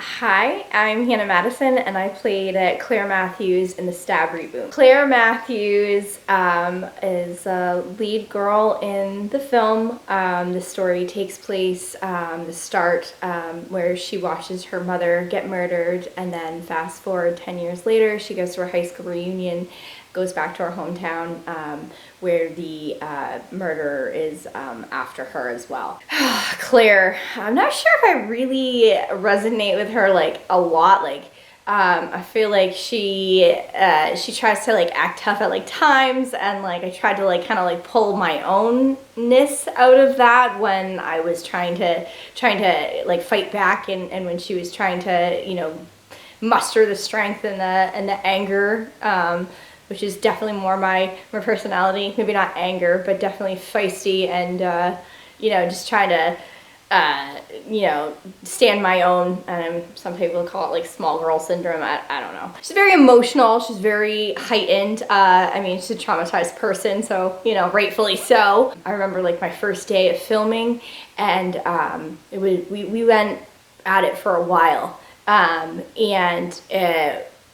Hi, I'm Hannah Madison, and I played Claire Matthews in the Stab reboot. Claire Matthews is a lead girl in the film. The story takes place, the start, where she watches her mother get murdered, and then fast forward 10 years later, she goes to her high school reunion, goes back to her hometown, where the murderer is after her as well. Claire, I'm not sure if I really resonate with her like a lot. I feel like she tries to like act tough at like times, and like I tried to like kind of like pull my ownness out of that when I was trying to like fight back, and when she was trying to muster the strength and the anger, which is definitely more my personality. Maybe not anger, but definitely feisty and just trying to stand my own. Some people call it like small girl syndrome. I don't know. She's very emotional. She's very heightened. She's a traumatized person, so rightfully so. I remember like my first day of filming, and we went at it for a while, and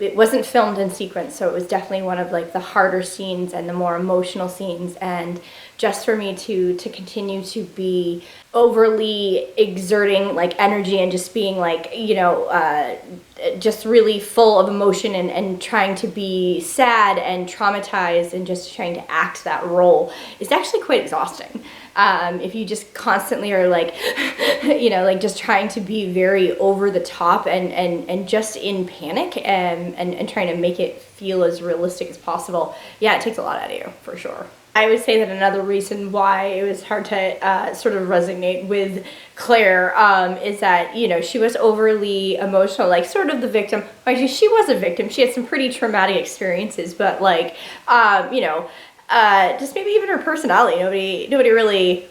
it wasn't filmed in sequence, so it was definitely one of like the harder scenes and the more emotional scenes. And just for me to continue to be overly exerting like energy and just being like just really full of emotion and trying to be sad and traumatized and just trying to act that role is actually quite exhausting. If you just constantly are like, like just trying to be very over the top and just in panic and trying to make it feel as realistic as possible, yeah, it takes a lot out of you, for sure. I would say that another reason why it was hard to sort of resonate with Claire is that, she was overly emotional, like sort of the victim. Actually, she was a victim. She had some pretty traumatic experiences, but like, just maybe even her personality. Nobody really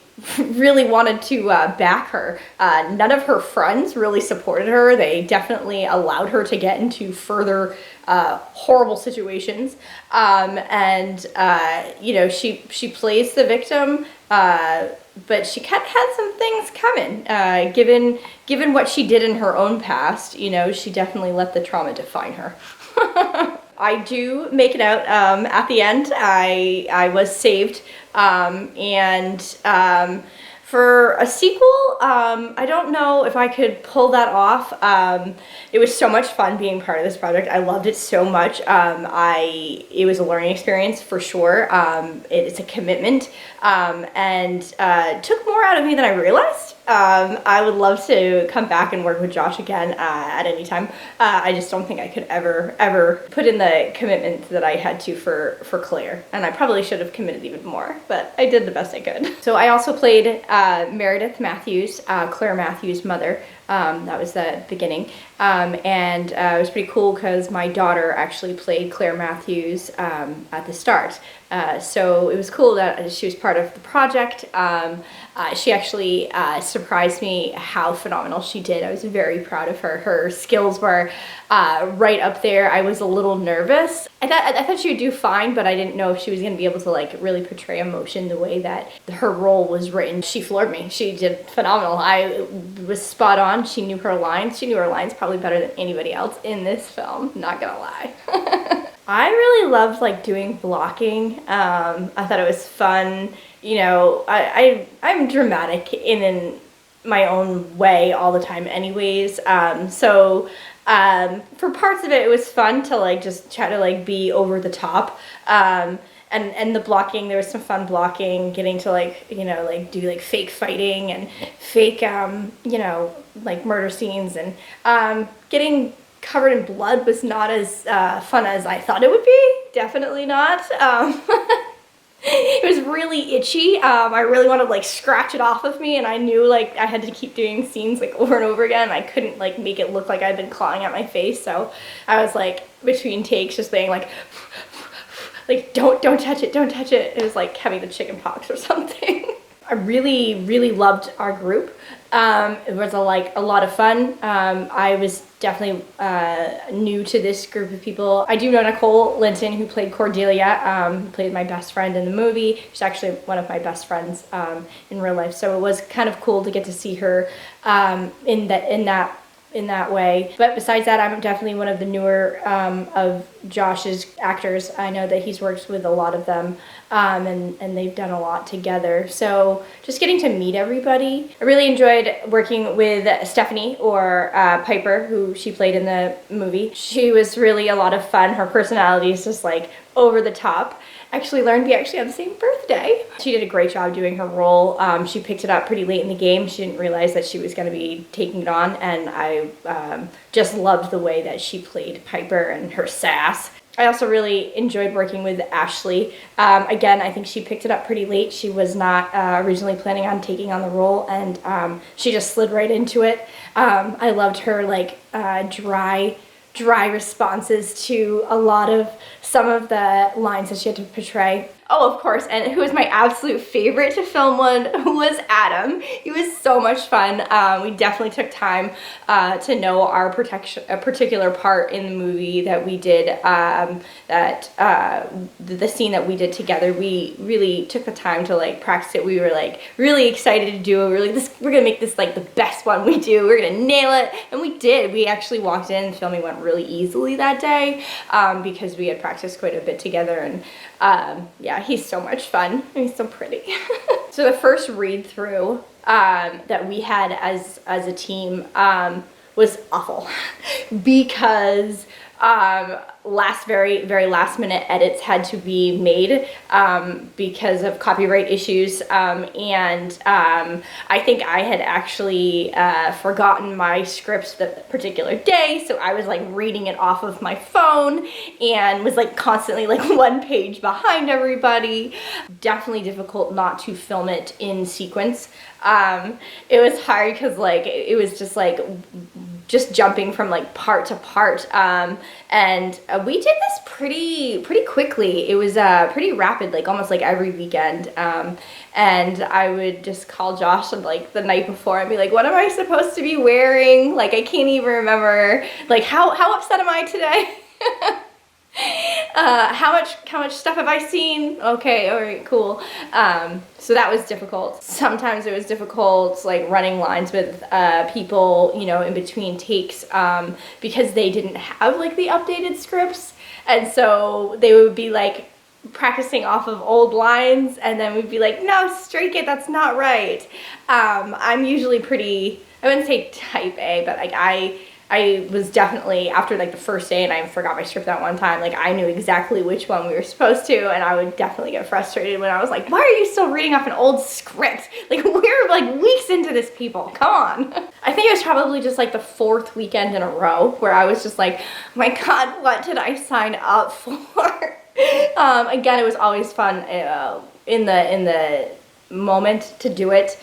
wanted to back her. None of her friends really supported her. They definitely allowed her to get into further horrible situations. She plays the victim, but she kind of had some things coming. Given what she did in her own past, she definitely let the trauma define her. I do make it out at the end. I was saved, for a sequel, I don't know if I could pull that off. It was so much fun being part of this project. I loved it so much. It was a learning experience for sure. It's a commitment, and took more out of me than I realized. I would love to come back and work with Josh again at any time. I just don't think I could ever put in the commitment that I had to for Claire, and I probably should have committed even more, but I did the best I could. So I also played Meredith Matthews, Claire Matthews' mother. That was the beginning, and it was pretty cool because my daughter actually played Claire Matthews at the start. So it was cool that she was part of the project. She actually surprised me how phenomenal she did. I was very proud of her. Her skills were right up there. I was a little nervous. I thought she would do fine, but I didn't know if she was going to be able to like really portray emotion the way that her role was written. She floored me. She did phenomenal. I was spot on. She knew her lines. She knew her lines probably better than anybody else in this film. Not gonna lie. I really loved like doing blocking. I thought it was fun. I'm dramatic in my own way all the time anyways. For parts of it, it was fun to like just try to like be over the top. And the blocking, there was some fun blocking, getting to like, like do like fake fighting and fake, like murder scenes, and getting covered in blood was not as fun as I thought it would be. Definitely not. It was really itchy. I really wanted to like scratch it off of me, and I knew like I had to keep doing scenes like over and over again. I couldn't like make it look like I'd been clawing at my face, so I was like between takes just being like don't touch it, don't touch it. It was like having the chicken pox or something. I really loved our group. It was a lot of fun. I was definitely new to this group of people. I do know Nicole Linton, who played Cordelia, who played my best friend in the movie. She's actually one of my best friends in real life, so it was kind of cool to get to see her in that in that way. But besides that, I'm definitely one of the newer of Josh's actors. I know that he's worked with a lot of them, and they've done a lot together. So just getting to meet everybody. I really enjoyed working with Stephanie, or Piper, who she played in the movie. She was really a lot of fun. Her personality is just like over the top. Actually learned we actually have the same birthday. She did a great job doing her role. She picked it up pretty late in the game. She didn't realize that she was going to be taking it on, and I just loved the way that she played Piper and her sass. I also really enjoyed working with Ashley. Again, I think she picked it up pretty late. She was not originally planning on taking on the role, and she just slid right into it. I loved her like dry responses to a lot of some of the lines that she had to portray. Oh, of course, and who was my absolute favorite to film was Adam. He was so much fun. We definitely took time to know our a particular part in the movie that we did, the scene that we did together. We really took the time to like practice it. We were like really excited to do it. We're gonna make this like the best one we do. We're gonna nail it, and we did. We actually walked in, and filming went really easily that day because we had practiced quite a bit together, and yeah, he's so much fun. He's so pretty. So the first read through that we had as a team was awful because very last minute edits had to be made because of copyright issues, and I think I had actually forgotten my script that particular day, so I was like reading it off of my phone and was like constantly like one page behind everybody. Definitely difficult not to film it in sequence. It was hard because like it was just jumping from like part to part, and we did this pretty quickly. It was pretty rapid, like almost like every weekend, and I would just call Josh like the night before and be like, what am I supposed to be wearing? Like I can't even remember, like how upset am I today? How much stuff have I seen? Okay, all right, cool. So that was difficult. Sometimes it was difficult, like running lines with people, you know, in between takes, because they didn't have like the updated scripts, and so they would be like practicing off of old lines, and then we'd be like, no, strike it, that's not right. I'm usually pretty, I wouldn't say type A, but like I was definitely, after like the first day and I forgot my script that one time, like I knew exactly which one we were supposed to, and I would definitely get frustrated when I was like, why are you still reading off an old script? Like we're like weeks into this, people, come on. I think it was probably just like the 4th weekend in a row where I was just like, oh my God, what did I sign up for? Again, it was always fun in the moment to do it.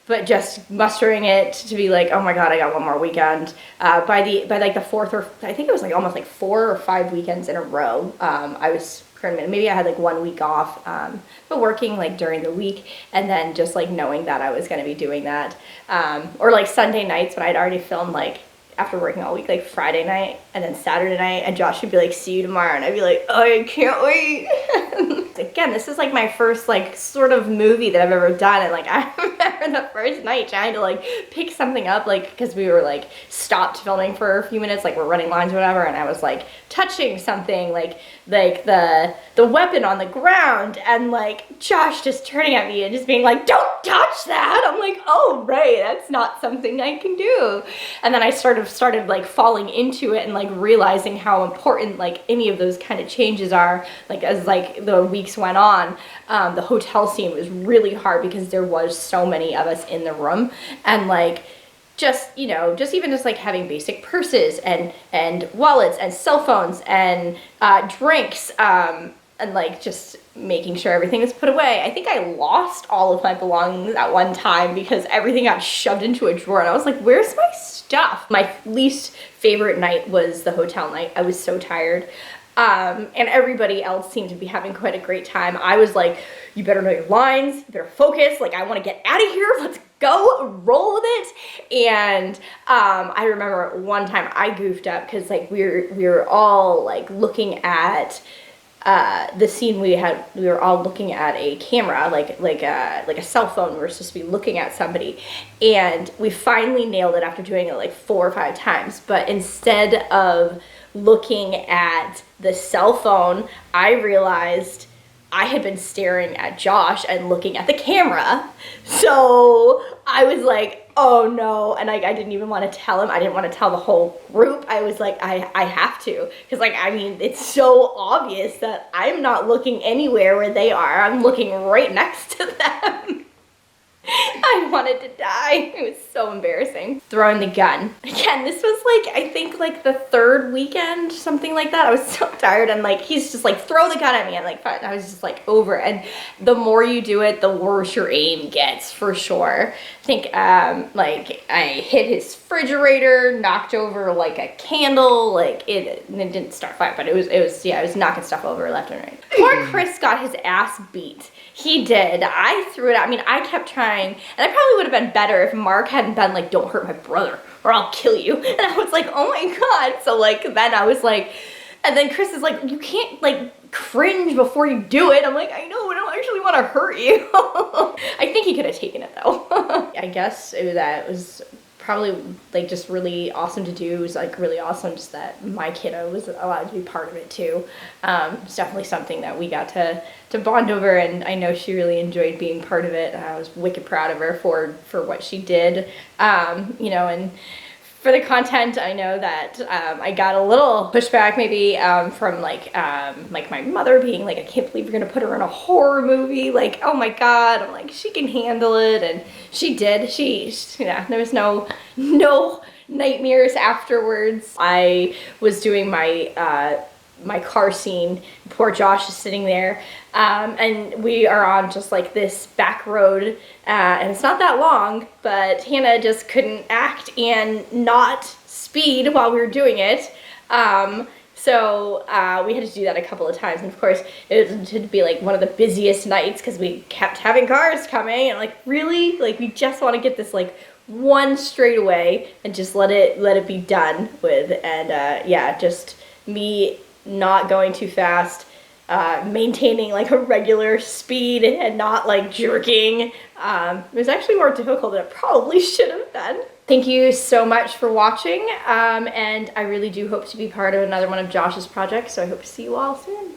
But just mustering it to be like, oh my God, I got one more weekend. By like the 4th, or I think it was like almost like 4 or 5 weekends in a row, I was maybe I had like 1 week off, but working like during the week, and then just like knowing that I was going to be doing that, or like Sunday nights when I'd already filmed, like after working all week, like Friday night and then Saturday night, and Josh would be like, see you tomorrow, and I'd be like, oh, I can't wait. Again, this is like my first like sort of movie that I've ever done, and like I remember the first night trying to like pick something up, like because we were like stopped filming for a few minutes, like we're running lines or whatever, and I was like touching something like the weapon on the ground, and like Josh just turning at me and just being like, don't touch that. I'm like, oh right, that's not something I can do. And then I started like falling into it and like realizing how important like any of those kind of changes are, like as like the weeks went on. The hotel scene was really hard because there was so many of us in the room, and like just, you know, just like having basic purses and wallets and cell phones and drinks, and like just making sure everything is put away. I think I lost all of my belongings at one time because everything got shoved into a drawer, and I was like, where's my stuff? My least favorite night was the hotel night. I was so tired. And everybody else seemed to be having quite a great time. I was like, you better know your lines, you better focus, like I want to get out of here, let's go, roll with it. And I remember one time I goofed up because like we were all like looking at the scene we were all looking at a camera, like a cell phone. We were supposed to be looking at somebody, and we finally nailed it after doing it like 4 or 5 times. But instead of looking at the cell phone, I realized I had been staring at Josh and looking at the camera. So I was like, oh no. And I didn't even want to tell him. I didn't want to tell the whole group. I was like, I have to. Because, like, I mean, it's so obvious that I'm not looking anywhere where they are. I'm looking right next to them. I wanted to die. It was so embarrassing. Throwing the gun. Again, this was like, I think like the 3rd weekend, something like that. I was so tired, and like, he's just like, throw the gun at me. And like, fine. I was just like over it. And the more you do it, the worse your aim gets, for sure. I think like I hit his refrigerator, knocked over like a candle, like it didn't start fire, but it was knocking stuff over left and right. Poor Chris got his ass beat. He did. I threw it out. I mean, I kept trying, and I probably would have been better if Mark hadn't been like, don't hurt my brother or I'll kill you. And I was like, oh my God. So like, then I was like, and then Chris is like, you can't like cringe before you do it. I'm like, I know, I don't actually want to hurt you. I think he could have taken it though. I guess it was probably like just really awesome to do. It was like really awesome just that my kiddo was allowed to be part of it too. It's definitely something that we got to bond over, and I know she really enjoyed being part of it. I was wicked proud of her for what she did, you know, and for the content, I know that I got a little pushback maybe from like my mother being like, I can't believe you're gonna put her in a horror movie. Like, oh my God. I'm like, she can handle it, and she did. Yeah, there was no nightmares afterwards. I was doing my my car scene. Poor Josh is sitting there, and we are on just like this back road, and it's not that long, but Hannah just couldn't act and not speed while we were doing it. So we had to do that a couple of times, and of course it was to be like one of the busiest nights because we kept having cars coming, and like, really, like, we just want to get this like one straight away and just let it be done with. And yeah, just me not going too fast, maintaining like a regular speed and not like jerking. It was actually more difficult than it probably should have been. Thank you so much for watching, and I really do hope to be part of another one of Josh's projects, so I hope to see you all soon.